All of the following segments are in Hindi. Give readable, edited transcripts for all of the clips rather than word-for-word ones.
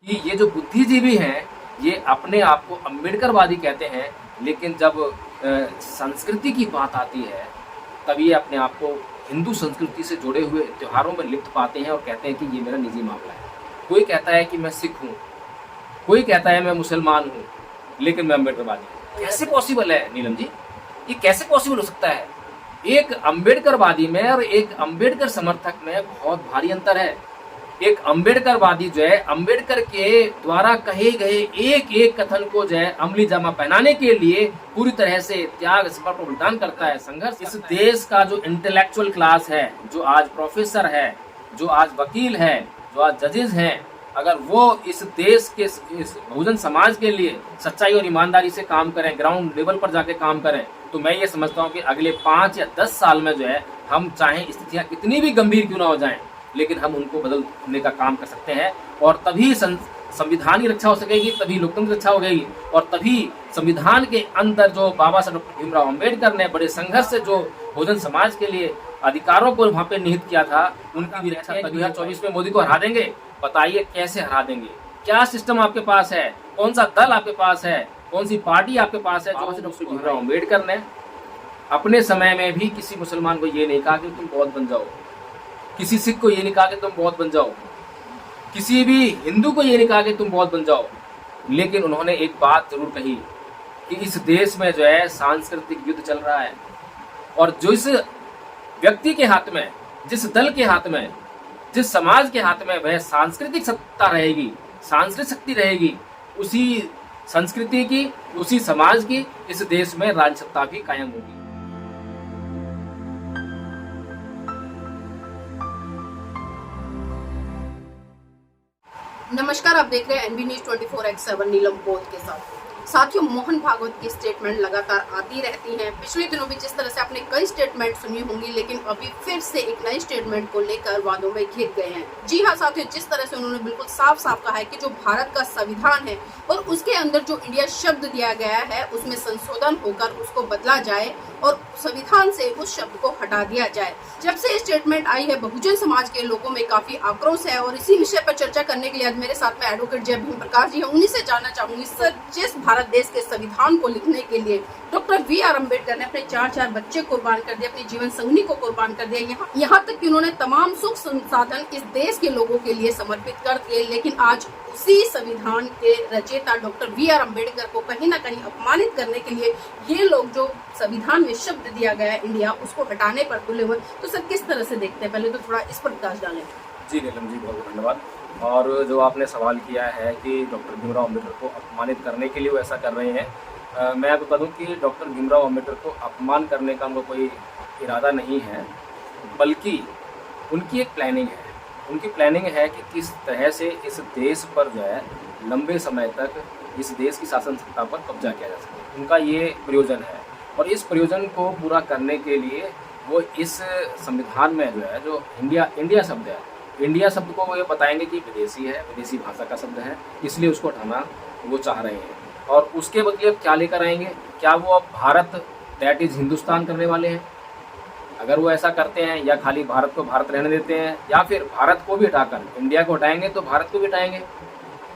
कि ये जो बुद्धिजीवी हैं, ये अपने आप को अम्बेडकरवादी कहते हैं, लेकिन जब संस्कृति की बात आती है, तब ये अपने आप को हिंदू संस्कृति से जुड़े हुए त्योहारों में लिप्त पाते हैं और कहते हैं कि ये मेरा निजी मामला है। कोई कहता है कि मैं सिख हूँ, कोई कहता है मैं मुसलमान हूँ, लेकिन मैं अम्बेडकरवादी हूँ। कैसे पॉसिबल है नीलम जी? ये कैसे पॉसिबल हो सकता है? एक अम्बेडकरवादी में और एक अम्बेडकर समर्थक में बहुत भारी अंतर है। एक अम्बेडकरवादी जो है अम्बेडकर के द्वारा कहे गए एक एक कथन को जो है अमली जामा पहनाने के लिए पूरी तरह से त्याग समर्पण बलिदान करता है, संघर्ष। इस देश का जो इंटेलेक्चुअल क्लास है, जो आज प्रोफेसर है, जो आज वकील है, जो आज जजेस हैं, अगर वो इस देश के इस बहुजन समाज के लिए सच्चाई और ईमानदारी से काम करें, ग्राउंड लेवल पर जाके काम करें, तो मैं ये समझता हूँ कि अगले 5 या 10 साल में जो है हम चाहे स्थितियाँ कितनी भी गंभीर क्यों ना हो जाएं, लेकिन हम उनको बदलने का काम कर सकते हैं। और तभी संविधान की रक्षा हो सकेगी, तभी लोकतंत्र की रक्षा हो गई, और तभी संविधान के अंदर जो बाबा साहब डॉक्टर भीमराव अम्बेडकर ने बड़े संघर्ष से जो बहुजन समाज के लिए अधिकारों को वहाँ पे निहित किया था, उनकी भी रक्षा 2024 में मोदी को हरा देंगे। बताइए कैसे हरा देंगे? क्या सिस्टम आपके पास है? कौन सा दल आपके पास है? कौन सी पार्टी आपके पास है? जो डॉक्टर भीमराव अम्बेडकर ने अपने समय में भी किसी मुसलमान को ये नहीं कहा कि तुम बौद्ध बन जाओ, किसी सिख को ये नहीं कहा कि तुम बौद्ध बन जाओ, किसी भी हिंदू को ये नहीं कहा कि तुम बौद्ध बन जाओ, लेकिन उन्होंने एक बात जरूर कही कि इस देश में जो है सांस्कृतिक युद्ध चल रहा है, और जो इस व्यक्ति के हाथ में, जिस दल के हाथ में, जिस समाज के हाथ में वह सांस्कृतिक सत्ता रहेगी, सांस्कृतिक शक्ति रहेगी, उसी संस्कृति की, उसी समाज की इस देश में राज्य सत्ता भी कायम होगी। नमस्कार, आप देख रहे हैं एनबी न्यूज 24x7 नीलम बोध के साथ। साथियों, मोहन भागवत की स्टेटमेंट लगातार आती रहती हैं। पिछले दिनों भी जिस तरह से आपने कई स्टेटमेंट सुनी होंगी, लेकिन अभी फिर से एक नई स्टेटमेंट को लेकर वादों में घिर गए हैं। जी हाँ साथियों, जिस तरह से उन्होंने बिल्कुल साफ साफ कहा है कि जो भारत का संविधान है और उसके अंदर जो इंडिया शब्द दिया गया है, उसमें संशोधन होकर उसको बदला जाए और संविधान से उस शब्द को हटा दिया जाए। जब से स्टेटमेंट आई है, बहुजन समाज के लोगों में काफी आक्रोश है, और इसी विषय पर चर्चा करने के लिए आज मेरे साथ में एडवोकेट जय भीम प्रकाश जी हैं। उन्हीं से जानना चाहूंगी, सर, जिस भारत देश के संविधान को लिखने के लिए डॉक्टर वी.आर. अम्बेडकर ने अपने 4 बच्चे कुर्बान कर दिए, अपनी जीवन संगनी को कुर्बान कर दिया, यहाँ तक कि उन्होंने तमाम सुख संसाधन इस देश के लोगों के लिए समर्पित कर दिए, लेकिन आज उसी संविधान के रचयिता डॉक्टर वी.आर. अम्बेडकर को कहीं ना कहीं अपमानित करने के लिए ये लोग जो संविधान में शब्द दिया गया है इंडिया, उसको हटाने पर तुले हुए। तो सर, किस तरह से देखते हैं? पहले तो थोड़ा इस पर प्रकाश डालें। जी नीलम जी, बहुत बहुत धन्यवाद। और जो आपने सवाल किया है कि डॉक्टर भीमराव अम्बेडकर को अपमानित करने के लिए वो ऐसा कर रहे हैं, मैं आपको बता दूं कि डॉक्टर भीमराव अम्बेडकर को अपमान करने का उनका कोई इरादा नहीं है, बल्कि उनकी एक प्लानिंग है। उनकी प्लानिंग है कि किस तरह से इस देश पर जो है लंबे समय तक इस देश की शासन सत्ता पर कब्जा किया जा सके। उनका ये प्रयोजन है, और इस प्रयोजन को पूरा करने के लिए वो इस संविधान में जो है, जो इंडिया शब्द है, इंडिया शब्द को वो ये बताएंगे कि विदेशी है, विदेशी भाषा का शब्द है, इसलिए उसको हटाना वो चाह रहे हैं। और उसके बदले अब क्या लेकर आएंगे? क्या वो अब भारत दैट इज़ हिंदुस्तान करने वाले हैं? अगर वो ऐसा करते हैं, या खाली भारत को भारत रहने देते हैं, या फिर भारत को भी हटाकर इंडिया को हटाएंगे तो भारत को भी हटाएंगे,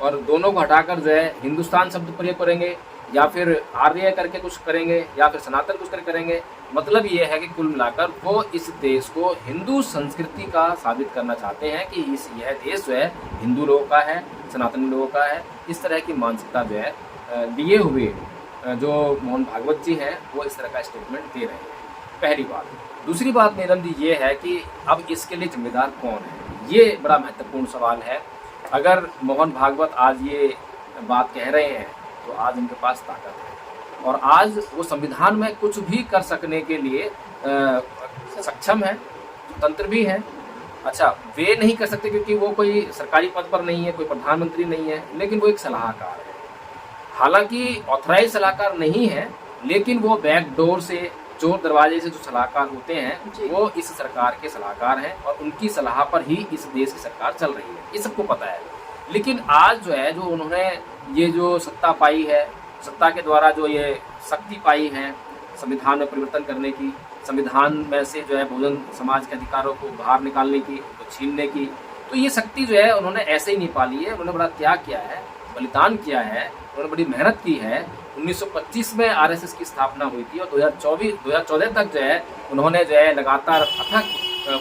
और दोनों को हटाकर जो है हिंदुस्तान शब्द प्रयोग करेंगे, या फिर आर्य करके कुछ करेंगे, या फिर सनातन कुछ करके करेंगे। मतलब ये है कि कुल मिलाकर वो इस देश को हिंदू संस्कृति का साबित करना चाहते हैं कि यह देश जो है हिंदू लोगों का है, सनातनी लोगों का है। इस तरह की मानसिकता जो है लिए हुए जो मोहन भागवत जी हैं, वो इस तरह का स्टेटमेंट दे रहे हैं, पहली बात। दूसरी बात नीलम जी ये है कि अब इसके लिए जिम्मेदार कौन है? ये बड़ा महत्वपूर्ण सवाल है। अगर मोहन भागवत आज ये बात कह रहे हैं, तो आज उनके पास ताकत है, और आज वो संविधान में कुछ भी कर सकने के लिए सक्षम है, तंत्र भी है। अच्छा, वे नहीं कर सकते क्योंकि वो कोई सरकारी पद पर नहीं है, कोई प्रधानमंत्री नहीं है, लेकिन वो एक सलाहकार है। हालांकि ऑथराइज सलाहकार नहीं है, लेकिन वो बैक डोर से, चोर दरवाजे से जो सलाहकार होते हैं, वो इस सरकार के सलाहकार हैं, और उनकी सलाह पर ही इस देश की सरकार चल रही है, ये सबको पता है। लेकिन आज जो है, जो उन्होंने ये जो सत्ता पाई है, सत्ता के द्वारा जो ये शक्ति पाई है संविधान में परिवर्तन करने की, संविधान में से जो है बहुजन समाज के अधिकारों को बाहर निकालने की, तो छीनने की, तो ये शक्ति जो है उन्होंने ऐसे ही नहीं पाली है, उन्होंने बड़ा त्याग किया है, बलिदान किया है, उन्होंने बड़ी मेहनत की है। 1925 में आरएसएस की स्थापना हुई थी और 2014 तक जो है उन्होंने जो है लगातार अथक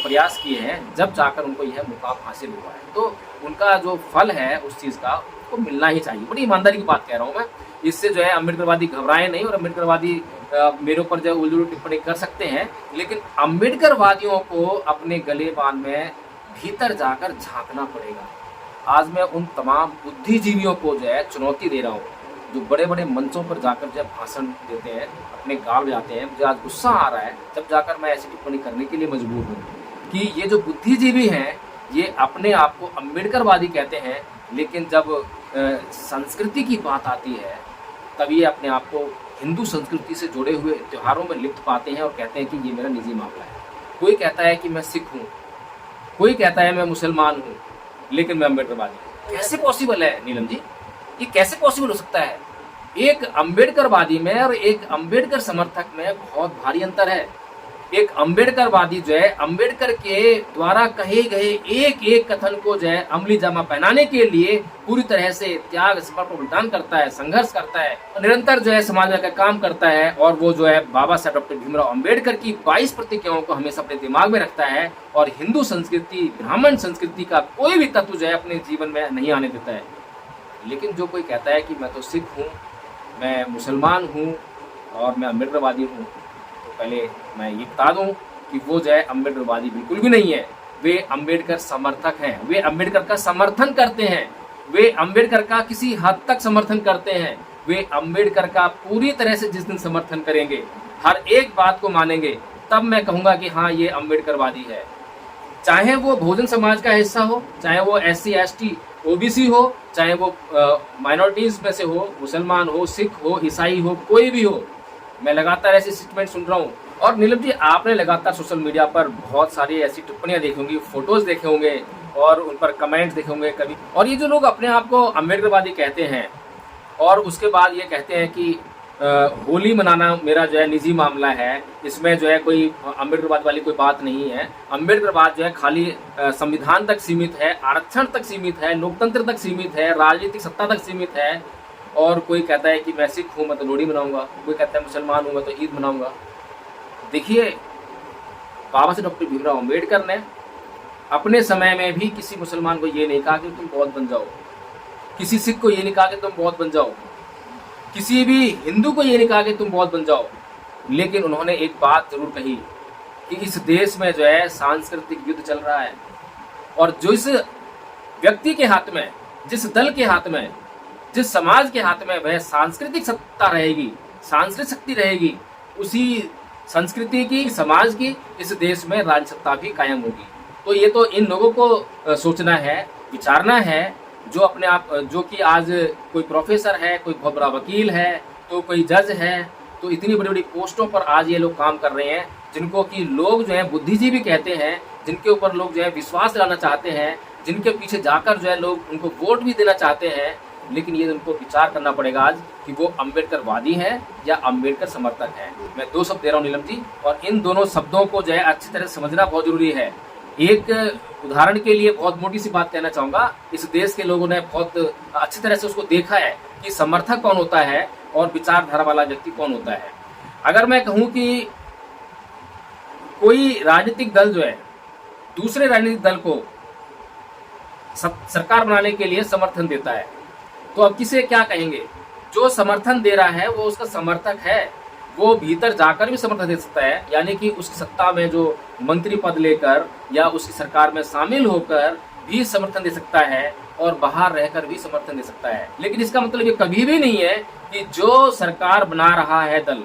प्रयास किए हैं, जब जाकर उनको यह मुकाम हासिल हुआ है। तो उनका जो फल है उस चीज़ का उनको मिलना ही चाहिए। बड़ी ईमानदारी की बात कह रहा हूँ मैं। इससे जो है अम्बेडकरवादी घबराए नहीं, और अम्बेडकरवादी मेरे ऊपर जो है उल्टी टिप्पणी कर सकते हैं, लेकिन अम्बेडकरवादियों को अपने गले बांध में भीतर जाकर झांकना पड़ेगा। आज मैं उन तमाम बुद्धिजीवियों को जो है चुनौती दे रहा हूँ, जो बड़े बड़े मंचों पर जाकर जो है भाषण देते हैं, अपने गाल बजाते हैं। मुझे आज गुस्सा आ रहा है जब जाकर मैं ऐसी टिप्पणी करने के लिए मजबूर हूँ कि ये जो बुद्धिजीवी हैं ये अपने आप को अम्बेडकरवादी कहते हैं, लेकिन जब संस्कृति की बात आती है तब ये अपने आप को हिंदू संस्कृति से जुड़े हुए त्योहारों में लिप्त पाते हैं और कहते हैं कि ये मेरा निजी मामला है। कोई कहता है कि मैं सिख हूँ, कोई कहता है मैं मुसलमान हूँ, लेकिन मैं अम्बेडकरवादी हूँ। कैसे पॉसिबल है नीलम जी? ये कैसे पॉसिबल हो सकता है? एक अम्बेडकरवादी में और एक अम्बेडकर समर्थक में बहुत भारी अंतर है। एक अम्बेडकरवादी जो है अम्बेडकर के द्वारा कहे गए एक एक कथन को जो है अमली जामा पहनाने के लिए पूरी तरह से त्याग, समर्पण, बलिदान करता है, संघर्ष करता है, निरंतर जो है समाज में काम करता है, और वो जो है बाबा साहब डॉक्टर भीमराव अम्बेडकर की 22 प्रतिज्ञाओं को हमेशा अपने दिमाग में रखता है, और हिंदू संस्कृति, ब्राह्मण संस्कृति का कोई भी तत्व जो है अपने जीवन में नहीं आने देता है। लेकिन जो कोई कहता है कि मैं तो सिख हूँ, मैं मुसलमान हूँ और मैं अम्बेडकरवादी हूँ, तो पहले मैं ये बता दूँ कि वो जो है अम्बेडकरवादी बिल्कुल भी नहीं है। वे अम्बेडकर समर्थक हैं, वे अम्बेडकर का समर्थन करते हैं, वे अम्बेडकर का किसी हद तक समर्थन करते हैं, वे अम्बेडकर का पूरी तरह से जिस दिन समर्थन करेंगे, हर एक बात को मानेंगे, तब मैं कहूँगा कि हाँ ये अम्बेडकरवादी है। चाहे वो बहुजन समाज का हिस्सा हो, चाहे वो SC ST OBC हो, चाहे वो माइनॉरिटीज में से हो, मुसलमान हो, सिख हो, ईसाई हो, कोई भी हो। मैं लगातार ऐसी स्टेटमेंट सुन रहा हूँ। और नीलम जी, आपने लगातार सोशल मीडिया पर बहुत सारी ऐसी टिप्पणियां देखी होंगी, फोटोज देखे होंगे और उन पर कमेंट्स देखे होंगे कभी। और ये जो लोग अपने आप को अम्बेडकरवादी कहते हैं और उसके बाद ये कहते हैं कि होली मनाना मेरा जो है निजी मामला है, इसमें जो है कोई अम्बेडकरवाद वाली कोई बात नहीं है। अम्बेडकरवाद जो है खाली संविधान तक सीमित है, आरक्षण तक सीमित है, लोकतंत्र तक सीमित है, राजनीतिक सत्ता तक सीमित है। और कोई कहता है कि मैं सिख हूँ, मैं तो लोहड़ी मनाऊंगा, कोई कहता है मुसलमान हूँ, मैं तो ईद मनाऊंगा। देखिए, बाबा साहब डॉक्टर भीमराव अम्बेडकर ने अपने समय में भी किसी मुसलमान को ये नहीं कहा कि तुम बौद्ध बन जाओ, किसी सिख को ये नहीं कहा कि तुम बौद्ध बन जाओ, किसी भी हिंदू को ये नहीं कहा कि तुम बौद्ध बन जाओ। लेकिन उन्होंने एक बात जरूर कही कि इस देश में जो है सांस्कृतिक युद्ध चल रहा है, और जो इस व्यक्ति के हाथ में, जिस दल के हाथ में, जिस समाज के हाथ में वह सांस्कृतिक सत्ता रहेगी, सांस्कृतिक शक्ति रहेगी, उसी संस्कृति की, समाज की इस देश में राज्य सत्ता भी कायम होगी। तो ये तो इन लोगों को सोचना है, विचारना है, जो अपने आप, जो कि आज कोई प्रोफेसर है, कोई बहुत बड़ा वकील है, तो कोई जज है, तो इतनी बड़ी बड़ी पोस्टों पर आज ये लोग काम कर रहे हैं, जिनको कि लोग जो है बुद्धिजीवी कहते हैं, जिनके ऊपर लोग जो है विश्वास लाना चाहते हैं, जिनके पीछे जाकर जो है लोग उनको वोट भी देना चाहते हैं। लेकिन ये उनको विचार करना पड़ेगा आज कि वो अम्बेडकरवादी है या अम्बेडकर समर्थक है। मैं 2 शब्द दे रहा हूँ नीलम जी, और इन दोनों शब्दों को जो है अच्छी तरह समझना बहुत जरूरी है। एक उदाहरण के लिए बहुत मोटी सी बात कहना चाहूँगा, इस देश के लोगों ने बहुत अच्छी तरह से उसको देखा है कि समर्थक कौन होता है और विचारधारा वाला व्यक्ति कौन होता है। अगर मैं कहूँ कि कोई राजनीतिक दल जो है दूसरे राजनीतिक दल को सरकार बनाने के लिए समर्थन देता है, तो अब किसे क्या कहेंगे? जो समर्थन दे रहा है वो उसका समर्थक है, वो भीतर जाकर भी समर्थन दे सकता है, यानी कि उसकी सत्ता में जो मंत्री पद लेकर या उसकी सरकार में शामिल होकर भी समर्थन दे सकता है और बाहर रहकर भी समर्थन दे सकता है। लेकिन इसका मतलब ये कभी भी नहीं है कि जो सरकार बना रहा है दल,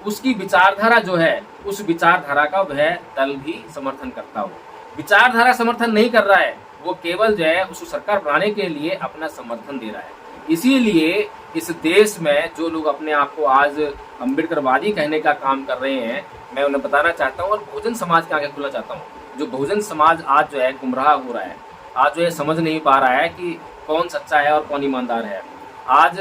उसकी विचारधारा जो है, उस विचारधारा का वह दल भी समर्थन करता हो। विचारधारा समर्थन नहीं कर रहा है, वो केवल जो है उस सरकार बनाने के लिए अपना समर्थन दे रहा है। इसीलिए इस देश में जो लोग अपने आप को आज अम्बेडकरवादी कहने का काम कर रहे हैं, मैं उन्हें बताना चाहता हूँ और बहुजन समाज के आगे खुला चाहता हूँ। जो बहुजन समाज आज जो है गुमराह हो रहा है, आज जो है समझ नहीं पा रहा है कि कौन सच्चा है और कौन ईमानदार है। आज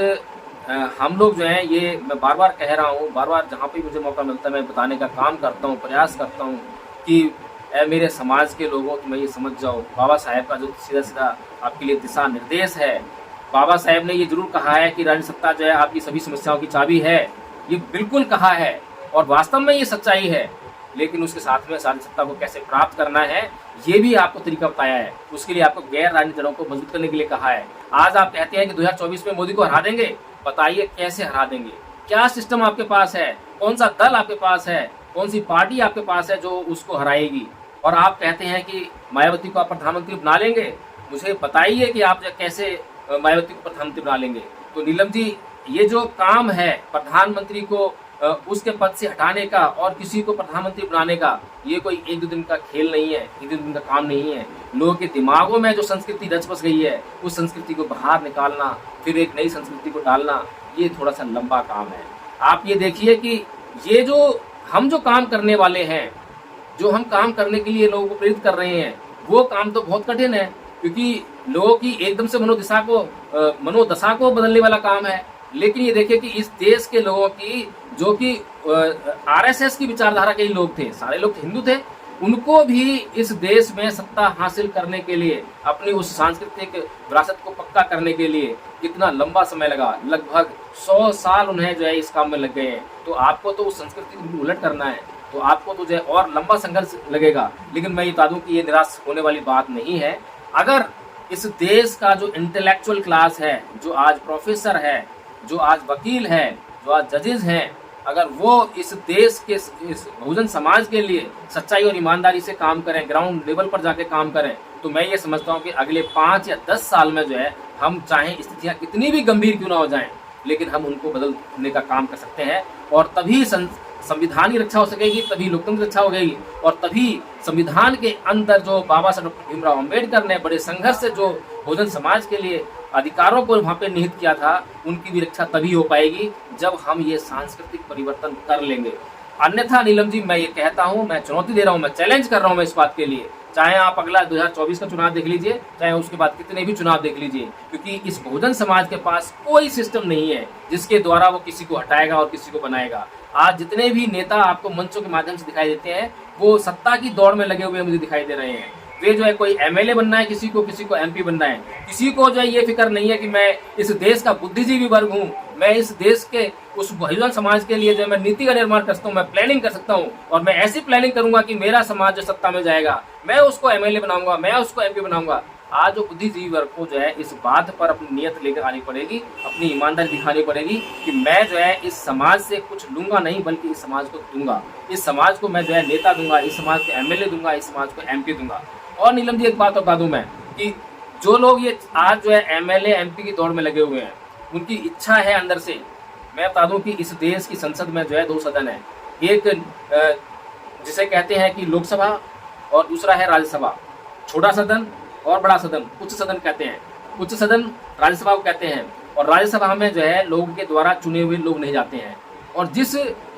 हम लोग जो है, ये मैं बार बार कह रहा हूँ, बार बार जहाँ पे मुझे मौका मिलता है मैं बताने का काम करता हूँ, प्रयास करता हूँ कि मेरे समाज के लोगों, तुम्हें ये समझ जाओ, बाबा साहेब का जो सीधा सीधा आपके लिए दिशा निर्देश है, बाबा साहेब ने ये जरूर कहा है कि राज्य सत्ता जो है आपकी सभी समस्याओं की चाबी है, ये बिल्कुल कहा है और वास्तव में ये सच्चाई है। लेकिन उसके साथ में राज्य सत्ता को कैसे प्राप्त करना है ये भी आपको तरीका बताया है। उसके लिए आपको गैर राजनीतिक दलों को मजबूत करने के लिए कहा है। आज आप कहते हैं कि 2024 में मोदी को हरा देंगे, बताइए कैसे हरा देंगे, क्या सिस्टम आपके पास है, कौन सा दल आपके पास है, कौन सी पार्टी आपके पास है जो उसको हराएगी। और आप कहते हैं कि मायावती को आप प्रधानमंत्री बना लेंगे, मुझे बताइए कि आप कैसे मायावती को प्रधानमंत्री बना लेंगे। तो नीलम जी, ये जो काम है प्रधानमंत्री को उसके पद से हटाने का और किसी को प्रधानमंत्री बनाने का, ये कोई एक दो दिन का खेल नहीं है, एक दो दिन का काम नहीं है। लोगों के दिमागों में जो संस्कृति रच बस गई है, उस संस्कृति को बाहर निकालना, फिर एक नई संस्कृति को डालना, ये थोड़ा सा लंबा काम है। आप ये देखिए कि ये जो हम जो काम करने वाले हैं, जो हम काम करने के लिए लोगों को प्रेरित कर रहे हैं, वो काम तो बहुत कठिन है, क्योंकि लोगों की एकदम से मनोदशा को बदलने वाला काम है। लेकिन ये देखिए कि इस देश के लोगों की, जो कि आरएसएस की विचारधारा के ही लोग थे, सारे लोग हिंदू थे, उनको भी इस देश में सत्ता हासिल करने के लिए, अपनी उस सांस्कृतिक विरासत को पक्का करने के लिए कितना लंबा समय लगा, लगभग 100 साल उन्हें जो है इस काम में लग गए हैं। तो आपको तो उस संस्कृति को उलट करना है, तो आपको तो जो है और लंबा संघर्ष लगेगा। लेकिन मैं ये बता दूं कि ये निराश होने वाली बात नहीं है। अगर इस देश का जो इंटेलेक्चुअल क्लास है, जो आज प्रोफेसर है, जो आज वकील है, जो आज जजेस हैं, अगर वो इस देश के इस बहुजन समाज के लिए सच्चाई और ईमानदारी से काम करें, ग्राउंड लेवल पर जाके काम करें, तो मैं ये समझता हूँ कि अगले 5 या 10 साल में जो है, हम चाहे स्थितियाँ कितनी भी गंभीर क्यों ना हो जाएं, लेकिन हम उनको बदलने का काम कर सकते हैं। और तभी संविधान की रक्षा हो सकेगी, तभी लोकतंत्र की रक्षा हो गई, और तभी संविधान के अंदर जो बाबा साहब डॉक्टर भीमराव अम्बेडकर ने बड़े संघर्ष से जो बहुजन समाज के लिए अधिकारों को वहाँ पे निहित किया था, उनकी भी रक्षा तभी हो पाएगी जब हम ये सांस्कृतिक परिवर्तन कर लेंगे। अन्यथा नीलम जी, मैं ये कहता हूँ, मैं चुनौती दे रहा हूँ, मैं चैलेंज कर रहा हूँ मैं इस बात के लिए, चाहे आप अगला 2024 का चुनाव देख लीजिए, चाहे उसके बाद कितने भी चुनाव देख लीजिए, क्योंकि इस बहुजन समाज के पास कोई सिस्टम नहीं है जिसके द्वारा वो किसी को हटाएगा और किसी को बनाएगा। आज जितने भी नेता आपको मंचों के माध्यम से दिखाई देते हैं, वो सत्ता की दौड़ में लगे हुए मुझे दिखाई दे रहे हैं। वे जो है कोई एमएलए बनना है, किसी को एमपी बनना है, किसी को जो है ये फिक्र नहीं है कि मैं इस देश का बुद्धिजीवी वर्ग हूँ, मैं इस देश के उस बहुजन समाज के लिए जो है मैं नीति का निर्माण कर सकता हूँ, मैं प्लानिंग कर सकता हूँ, और मैं ऐसी प्लानिंग करूंगा कि मेरा समाज जो सत्ता में जाएगा, मैं उसको एमएलए बनाऊंगा, मैं उसको एमपी बनाऊंगा। आज जो बुद्धिजीवी वर्ग को जो है इस बात पर अपनी नियत लेकर आनी पड़ेगी, अपनी ईमानदारी दिखानी पड़ेगी कि मैं जो है इस समाज से कुछ लूंगा नहीं, बल्कि इस समाज को दूंगा, इस समाज को मैं जो है नेता दूंगा, इस समाज को एमएलए दूंगा, इस समाज को एमपी दूंगा। और नीलम जी, एक बात बता दूं मैं कि जो लोग ये आज जो है एमएलए एमपी की दौड़ में लगे हुए हैं, उनकी इच्छा है अंदर से। मैं बता दूं कि इस देश की संसद में जो है 2 सदन है, एक जिसे कहते हैं कि लोकसभा और दूसरा है राज्यसभा। छोटा सदन और बड़ा सदन, उच्च सदन कहते हैं। उच्च सदन राज्यसभा को कहते हैं, और राज्यसभा में जो है लोगों के द्वारा चुने हुए लोग नहीं जाते हैं, और जिस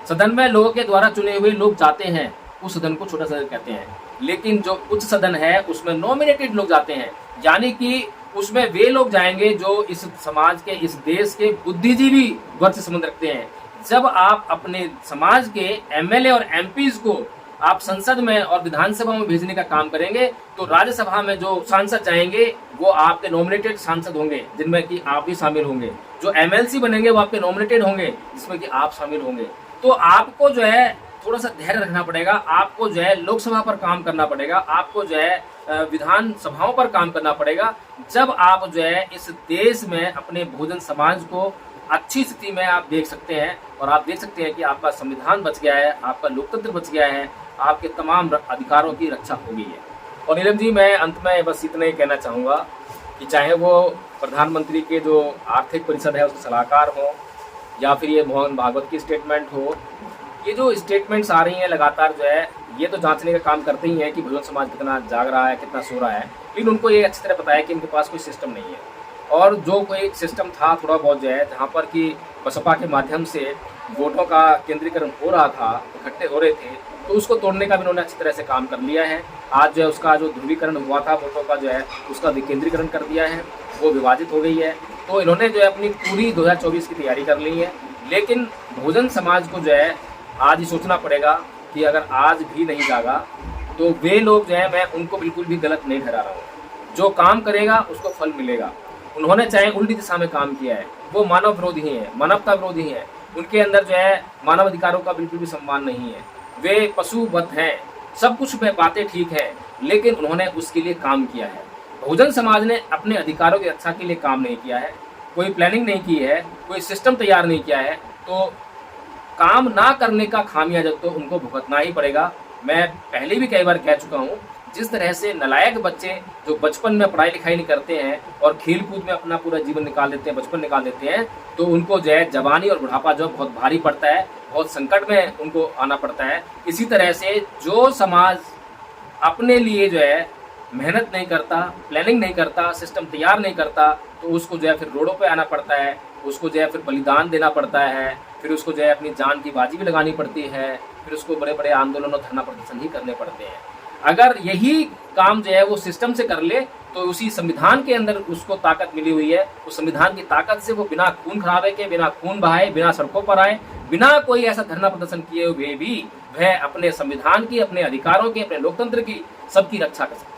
सदन में लोगों के द्वारा चुने हुए लोग जाते हैं उस सदन को छोटा सदन कहते हैं। लेकिन जो उच्च सदन है उसमें नॉमिनेटेड लोग जाते हैं, यानी कि उसमें वे लोग जाएंगे जो इस समाज के, इस देश के बुद्धिजीवी वर्ग से संबंध रखते हैं। जब आप अपने समाज के एमएलए और एमपीज को आप संसद में और विधानसभा में भेजने का काम करेंगे, तो राज्यसभा में जो सांसद जाएंगे वो आपके नॉमिनेटेड सांसद होंगे, जिनमें कि आप भी शामिल होंगे। जो एमएलसी बनेंगे वो आपके नॉमिनेटेड होंगे, जिसमें कि आप शामिल होंगे। तो आपको जो है थोड़ा सा धैर्य रखना पड़ेगा, आपको जो है लोकसभा पर काम करना पड़ेगा, आपको जो है विधान सभाओं पर काम करना पड़ेगा। जब आप जो है इस देश में अपने बहुजन समाज को अच्छी स्थिति में आप देख सकते हैं, और आप देख सकते हैं कि आपका संविधान बच गया है, आपका लोकतंत्र बच गया है, आपके तमाम अधिकारों की रक्षा हो गई है। और नीलम जी, मैं अंत में बस इतना ही कहना चाहूँगा कि चाहे वो प्रधानमंत्री के जो आर्थिक परिषद है उसके सलाहकार हो, या फिर ये मोहन भागवत की स्टेटमेंट हो, ये जो स्टेटमेंट्स आ रही हैं लगातार जो है, ये तो जांचने का काम करते ही हैं कि बहुजन समाज कितना जाग रहा है, कितना सो रहा है, लेकिन उनको ये अच्छी तरह पता है कि इनके पास कोई सिस्टम नहीं है। और जो कोई सिस्टम था थोड़ा बहुत जो है, जहाँ पर कि बसपा के माध्यम से वोटों का केंद्रीकरण हो रहा था, इकट्ठे हो रहे थे, तो उसको तोड़ने का भी इन्होंने अच्छी तरह से काम कर लिया है। आज जो है उसका जो ध्रुवीकरण हुआ था वोटों का जो है, उसका विकेंद्रीकरण कर दिया है, वो विभाजित हो गई है। तो इन्होंने जो है अपनी पूरी 2024 की तैयारी कर ली है। लेकिन बहुजन समाज को जो है आज ही सोचना पड़ेगा कि अगर आज भी नहीं जागा तो वे लोग जो है, मैं उनको बिल्कुल भी गलत नहीं ठहरा रहा हूँ। जो काम करेगा उसको फल मिलेगा। उन्होंने चाहे उल्टी दिशा में काम किया है, वो मानव विरोधी हैं, मानवता विरोधी हैं। उनके अंदर जो है मानव अधिकारों का बिल्कुल भी सम्मान नहीं है। वे पशुवत हैं, सब कुछ में बातें ठीक है, लेकिन उन्होंने उसके लिए काम किया है। बहुजन समाज ने अपने अधिकारों की रक्षा के लिए काम नहीं किया है, कोई प्लानिंग नहीं की है, कोई सिस्टम तैयार नहीं किया है, तो काम ना करने का खामियाजा तो उनको भुगतना ही पड़ेगा। मैं पहले भी कई बार कह चुका हूँ, जिस तरह से नालायक बच्चे जो बचपन में पढ़ाई लिखाई नहीं करते हैं और खेल कूद में अपना पूरा जीवन निकाल देते हैं, बचपन निकाल देते हैं, तो उनको जो है जवानी और बुढ़ापा जो बहुत भारी पड़ता है, बहुत संकट में उनको आना पड़ता है। इसी तरह से जो समाज अपने लिए जो है मेहनत नहीं करता, प्लानिंग नहीं करता, सिस्टम तैयार नहीं करता, तो उसको जो है फिर रोडों पे आना पड़ता है, उसको जो है फिर बलिदान देना पड़ता है, फिर उसको जो है अपनी जान की बाजी भी लगानी पड़ती है, फिर उसको बड़े बड़े आंदोलन और धरना प्रदर्शन ही करने पड़ते हैं। अगर यही काम जो है वो सिस्टम से कर ले, तो उसी संविधान के अंदर उसको ताकत मिली हुई है, उस संविधान की ताकत से वो बिना खून खराबे के, बिना खून बहाए, बिना सड़कों पर आए, बिना कोई ऐसा धरना प्रदर्शन किए हुए भी वह अपने संविधान की, अपने अधिकारों की, अपने लोकतंत्र की सबकी रक्षा कर सकता है।